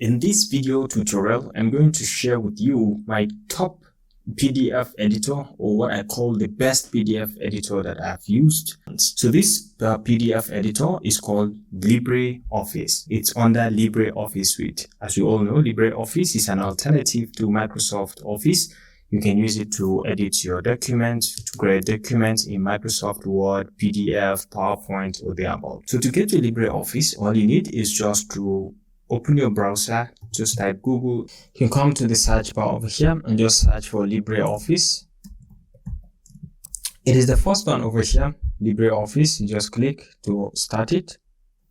In this video tutorial, I'm going to share with you my top PDF editor, or what I call the best PDF editor that I've used. So this PDF editor is called LibreOffice. It's under LibreOffice suite. As you all know, LibreOffice is an alternative to Microsoft Office. You can use it to edit your documents, to create documents in Microsoft Word, PDF, PowerPoint, or the above. So to get to LibreOffice, all you need is just to open your browser, just type Google. You can come to the search bar over here and just search for LibreOffice. It is the first one over here, LibreOffice. You just click to start it.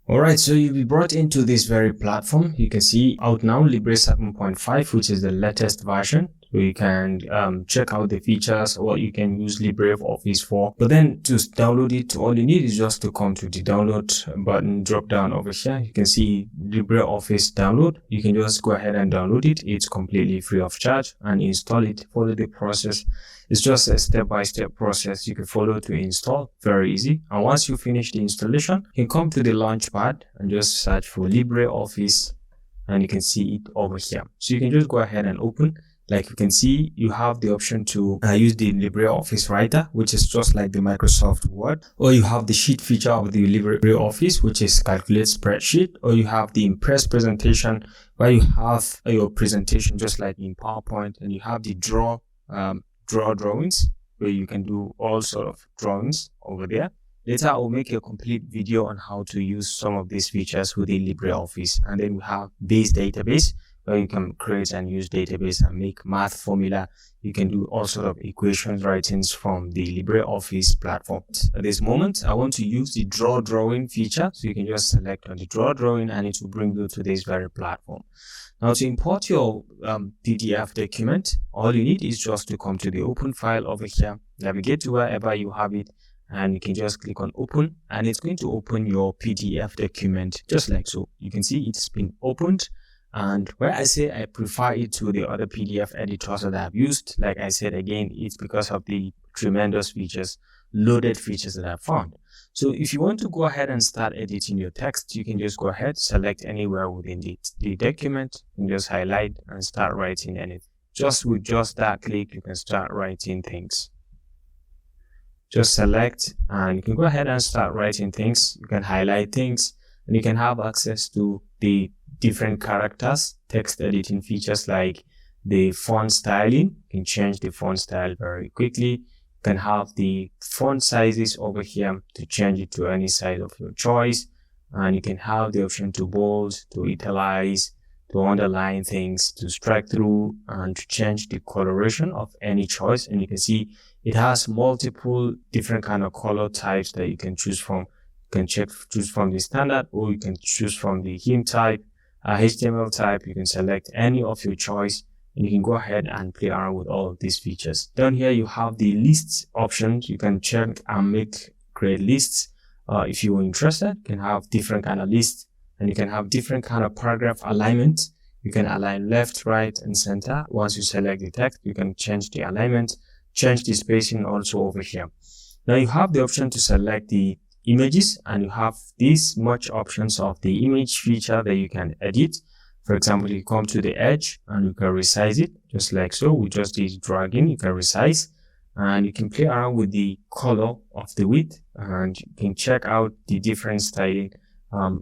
Alright, so you'll be brought into this very platform. You can see out now Libre 7.5, which is the latest version. So you can check out the features, what you can use LibreOffice for. But then to download it, all you need is just to come to the download button, drop down over here. You can see LibreOffice download. You can just go ahead and download it. It's completely free of charge, and install it. Follow the process. It's just a step-by-step process you can follow to install. Very easy. And once you finish the installation, you can come to the launch pad and just search for LibreOffice, and you can see it over here. So you can just go ahead and open. Like you can see, you have the option to use the LibreOffice Writer, which is just like the Microsoft Word, or you have the sheet feature of the LibreOffice, which is calculate spreadsheet, or you have the Impress presentation, where you have your presentation just like in PowerPoint, and you have the draw drawings, where you can do all sort of drawings over there. Later, I'll make a complete video on how to use some of these features within LibreOffice. And then we have base database, where you can create and use database and make math formula. You can do all sort of equations writings from the LibreOffice platform. At this moment, I want to use the draw drawing feature. So you can just select on the draw drawing, and it will bring you to this very platform. Now, to import your PDF document, all you need is just to come to the open file over here, navigate to wherever you have it, and you can just click on open, and it's going to open your PDF document just like so. You can see it's been opened. And where I say I prefer it to the other PDF editors that I've used, like I said again, it's because of the tremendous features, loaded features that I've found. So if you want to go ahead and start editing your text, you can just go ahead, select anywhere within the document, and just highlight and start writing anything. Just with just that click, you can start writing things. Just select, and you can go ahead and start writing things. You can highlight things, and you can have access to the different characters, text editing features like the font styling. You can change the font style very quickly. You can have the font sizes over here to change it to any size of your choice. And you can have the option to bold, to italize, to underline things, to strike through, and to change the coloration of any choice. And you can see it has multiple different kind of color types that you can choose from. You can choose from the standard, or you can choose from the hymn type, HTML type. You can select any of your choice, and you can go ahead and play around with all of these features. Down here you have the lists options. You can check and create lists. If you are interested, you can have different kind of lists, and you can have different kind of paragraph alignment. You can align left, right, and center. Once you select the text, you can change the alignment, change the spacing also over here. Now you have the option to select the images, and you have these much options of the image feature that you can edit. For example, you come to the edge and you can resize it just like so. We just did dragging. You can resize, and you can play around with the color of the width, and you can check out the different styling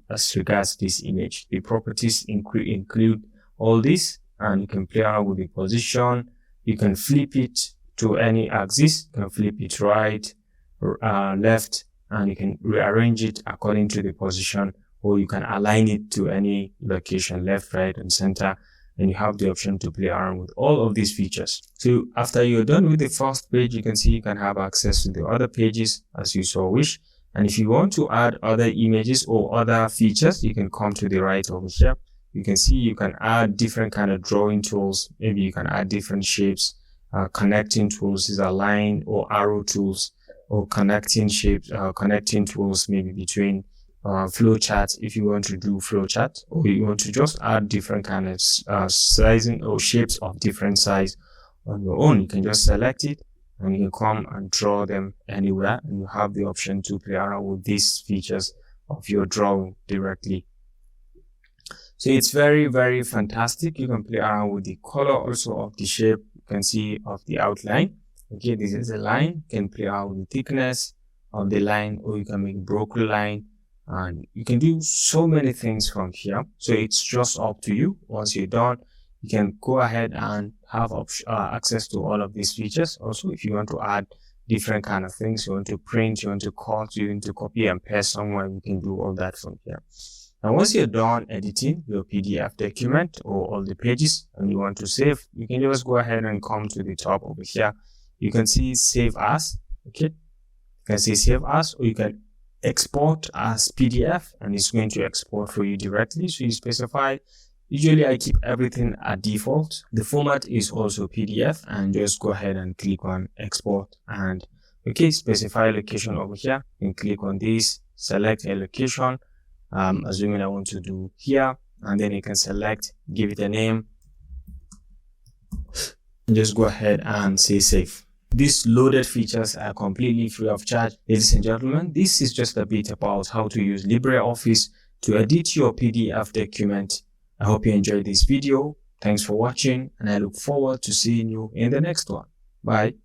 as regards this image. The properties include all this, and you can play around with the position. You can flip it to any axis. You can flip it right, left, and you can rearrange it according to the position, or you can align it to any location, left, right, and center. And you have the option to play around with all of these features. So after you're done with the first page, you can see you can have access to the other pages as you so wish. And if you want to add other images or other features, you can come to the right over here. You can see you can add different kind of drawing tools. Maybe you can add different shapes. Connecting tools is a line or arrow tools, or connecting shapes, connecting tools maybe between flow charts if you want to do flow chart, or you want to just add different kind of sizing or shapes of different size on your own. You can just select it, and you can come and draw them anywhere, and you have the option to play around with these features of your drawing directly. So it's very, very fantastic. You can play around with the color also of the shape. You can see of the outline. Okay, this is a line. You can play around with the thickness of the line, or you can make broken line, and you can do so many things from here. So it's just up to you. Once you're done, you can go ahead and have access to all of these features. Also, if you want to add different kind of things, you want to print, you want to cut, you want to copy and paste somewhere, you can do all that from here. And once you're done editing your PDF document or all the pages and you want to save, you can just go ahead and come to the top over here. You can see save as. Okay, you can see save as, or you can export as PDF, and it's going to export for you directly. So you specify. Usually I keep everything at default. The format is also PDF, and just go ahead and click on export, and okay, specify location over here, and click on this, select a location. Assuming I want to do here, and then you can select, give it a name, and just go ahead and say save. These loaded features are completely free of charge. Ladies and gentlemen, this is just a bit about how to use LibreOffice to edit your PDF document. I hope you enjoyed this video. Thanks for watching, and I look forward to seeing you in the next one. Bye.